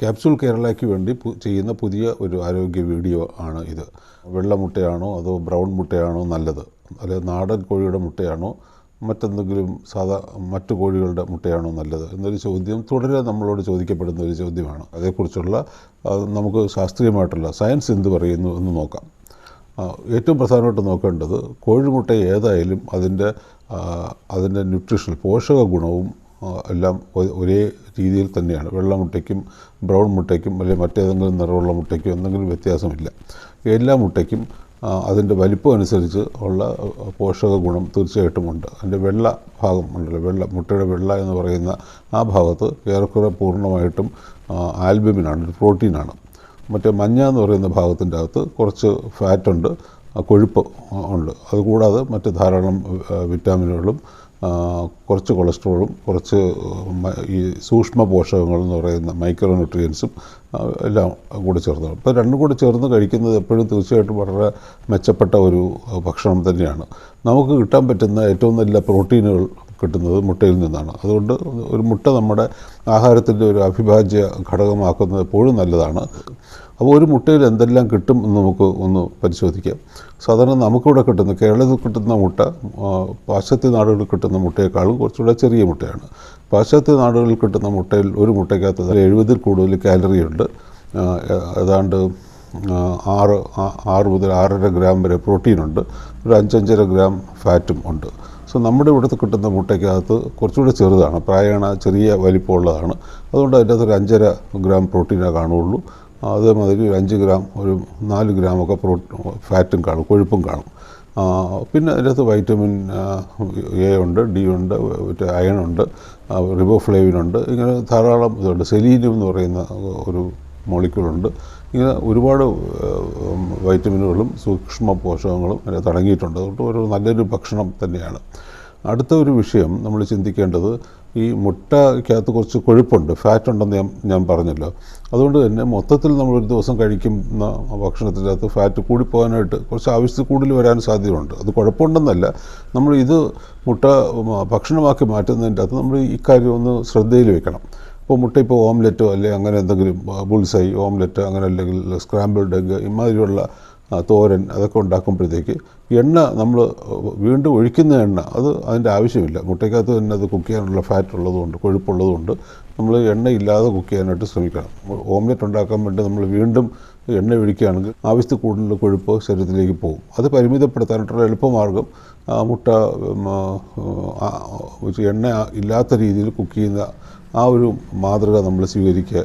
Capsule കേരളയ്ക്ക് വേണ്ടി ചെയ്യുന്ന പുതിയ ഒരു ആരോഗ്യ വീഡിയോ ആണ് ഇത്. വെള്ള മുട്ടയാണോ അതോ ബ്രൗൺ മുട്ടയാണോ നല്ലത്, അല്ലെങ്കിൽ നാടൻ കോഴിയുടെ മുട്ടയാണോ മറ്റെന്തെങ്കിലും മറ്റു കോഴികളുടെ മുട്ടയാണോ നല്ലത് എന്നൊരു ചോദ്യം തുടരെ നമ്മളോട് ചോദിക്കപ്പെടുന്ന ഒരു ചോദ്യമാണ്. അതേക്കുറിച്ചുള്ള നമുക്ക് ശാസ്ത്രീയമായിട്ടുള്ള സയൻസ് എന്ത് പറയുന്നു എന്ന് നോക്കാം. ഏറ്റവും പ്രധാനമായിട്ട് നോക്കേണ്ടത് കോഴിമുട്ട ഏതായാലും അതിൻ്റെ ന്യൂട്രീഷൻ പോഷക ഗുണവും എല്ലാം ഒരേ രീതിയിൽ തന്നെയാണ്. വെള്ള മുട്ടയ്ക്കും ബ്രൗൺ മുട്ടയ്ക്കും അല്ലെങ്കിൽ മറ്റേതെങ്കിലും നിറമുള്ള മുട്ടയ്ക്കും എന്തെങ്കിലും വ്യത്യാസമില്ല. എല്ലാ മുട്ടയ്ക്കും അതിൻ്റെ വലിപ്പം അനുസരിച്ച് ഉള്ള പോഷക ഗുണം തീർച്ചയായിട്ടും ഉണ്ട്. അതിൻ്റെ വെള്ള ഭാഗം ഉണ്ടല്ലോ, മുട്ടയുടെ വെള്ള എന്ന് പറയുന്ന ആ ഭാഗത്ത് ഏറെക്കുറെ പൂർണ്ണമായിട്ടും ആൽബുമിനാണ്, ഒരു പ്രോട്ടീനാണ്. മറ്റേ മഞ്ഞ എന്ന് പറയുന്ന ഭാഗത്തിൻ്റെ അകത്ത് കുറച്ച് ഫാറ്റുണ്ട്, കൊഴുപ്പ് ഉണ്ട്. അതുകൂടാതെ മറ്റ് ധാരാളം വിറ്റാമിനുകളും കുറച്ച് കൊളസ്ട്രോളും കുറച്ച് ഈ സൂക്ഷ്മ പോഷകങ്ങൾ എന്ന് പറയുന്ന മൈക്രോ ന്യൂട്രിയൻസും എല്ലാം കൂടി ചേർന്നതാണ്. ഇപ്പോൾ രണ്ടും കൂടി ചേർന്ന് കഴിക്കുന്നത് എപ്പോഴും തീർച്ചയായിട്ടും വളരെ മെച്ചപ്പെട്ട ഒരു ഭക്ഷണം തന്നെയാണ്. നമുക്ക് കിട്ടാൻ പറ്റുന്ന ഏറ്റവും നല്ല പ്രോട്ടീനുകൾ കിട്ടുന്നത് മുട്ടയിൽ നിന്നാണ്. അതുകൊണ്ട് ഒരു മുട്ട നമ്മുടെ ആഹാരത്തിൻ്റെ ഒരു അവിഭാജ്യ ഘടകമാക്കുന്നത് എപ്പോഴും നല്ലതാണ്. അപ്പോൾ ഒരു മുട്ടയിൽ എന്തെല്ലാം കിട്ടും എന്ന് നമുക്ക് ഒന്ന് പരിശോധിക്കാം. സാധാരണ നമുക്കിവിടെ കിട്ടുന്ന, കേരളത്തിൽ കിട്ടുന്ന മുട്ട പാശ്ചാത്യ നാടുകളിൽ കിട്ടുന്ന മുട്ടയെക്കാളും കുറച്ചുകൂടെ ചെറിയ മുട്ടയാണ്. പാശ്ചാത്യ നാടുകളിൽ കിട്ടുന്ന മുട്ടയിൽ ഒരു മുട്ടയ്ക്കകത്ത് 70 കൂടുതൽ കാലറി ഉണ്ട്. ഏതാണ്ട് 6 മുതൽ 6.5 ഗ്രാം വരെ പ്രോട്ടീനുണ്ട്, ഒരു 5-5.5 ഗ്രാം ഫാറ്റും ഉണ്ട്. സോ നമ്മുടെ ഇവിടുത്തെ കിട്ടുന്ന മുട്ടയ്ക്കകത്ത് കുറച്ചുകൂടെ ചെറുതാണ്, പ്രായണ ചെറിയ വലിപ്പമുള്ളതാണ്. അതുകൊണ്ട് അതിൻ്റെ അകത്ത് ഒരു 5.5 ഗ്രാം പ്രോട്ടീനേ കാണുകയുള്ളൂ. അതേമാതിരി ഒരു 5 ഗ്രാം, ഒരു 4 ഗ്രാമൊക്കെ ഫാറ്റും കാണും, കൊഴുപ്പും കാണും. പിന്നെ അതിനകത്ത് വൈറ്റമിൻ എ ഉണ്ട്, ഡി ഉണ്ട്, അയൺ ഉണ്ട്, റിബോഫ്ലേവിനുണ്ട്, ഇങ്ങനെ ധാരാളം ഇതുണ്ട്. സെലീനിയം എന്ന് പറയുന്ന ഒരു മോളിക്യൂളുണ്ട്. ഇങ്ങനെ ഒരുപാട് വൈറ്റമിനുകളും സൂക്ഷ്മ പോഷകങ്ങളും അതിനകത്ത് അടങ്ങിയിട്ടുണ്ട്. അതുകൊണ്ട് ഒരു നല്ലൊരു ഭക്ഷണം തന്നെയാണ്. അടുത്ത ഒരു വിഷയം നമ്മൾ ചിന്തിക്കേണ്ടത്, ഈ മുട്ടയ്ക്കകത്ത് കുറച്ച് കൊഴുപ്പുണ്ട്, ഫാറ്റ് ഉണ്ടെന്ന് ഞാൻ പറഞ്ഞല്ലോ. അതുകൊണ്ട് തന്നെ മൊത്തത്തിൽ നമ്മളൊരു ദിവസം കഴിക്കുന്ന ഭക്ഷണത്തിൻ്റെ അകത്ത് ഫാറ്റ് കൂടിപ്പോകാനായിട്ട് കുറച്ച് ആവശ്യത്തിൽ കൂടുതൽ വരാൻ സാധ്യതയുണ്ട്. അത് കുഴപ്പമുണ്ടെന്നല്ല, നമ്മൾ ഇത് മുട്ട ഭക്ഷണമാക്കി മാറ്റുന്നതിൻ്റെ അകത്ത് നമ്മൾ ഇക്കാര്യം ഒന്ന് ശ്രദ്ധയിൽ വെക്കണം. ഇപ്പോൾ മുട്ട ഇപ്പോൾ ഓംലെറ്റോ അല്ലെങ്കിൽ അങ്ങനെ എന്തെങ്കിലും ബുൾസൈ ഓംലെറ്റ്, അങ്ങനെ അല്ലെങ്കിൽ സ്ക്രാമ്പിൾഡ് എഗ്ഗ്, ഇമാതിരിയുള്ള തോരൻ അതൊക്കെ ഉണ്ടാക്കുമ്പോഴത്തേക്ക് എണ്ണ നമ്മൾ വീണ്ടും ഒഴിക്കുന്ന എണ്ണ അതിൻ്റെ ആവശ്യമില്ല. മുട്ടയ്ക്കകത്ത് തന്നെ അത് കുക്ക് ചെയ്യാനുള്ള ഫാറ്റ് ഉള്ളതുകൊണ്ട്, കൊഴുപ്പുള്ളതുകൊണ്ട് നമ്മൾ എണ്ണ ഇല്ലാതെ കുക്ക് ചെയ്യാനായിട്ട് ശ്രമിക്കണം. ഓംലെറ്റ് ഉണ്ടാക്കാൻ വേണ്ടി നമ്മൾ വീണ്ടും എണ്ണ ഒഴിക്കുകയാണെങ്കിൽ ആവശ്യത്തിൽ കൂടുതൽ കൊഴുപ്പ് ശരീരത്തിലേക്ക് പോകും. അത് പരിമിതപ്പെടുത്താനായിട്ടുള്ള എളുപ്പമാർഗ്ഗം മുട്ട എണ്ണ ഇല്ലാത്ത രീതിയിൽ കുക്ക് ചെയ്യുന്ന ആ ഒരു മാതൃക നമ്മൾ സ്വീകരിക്കുക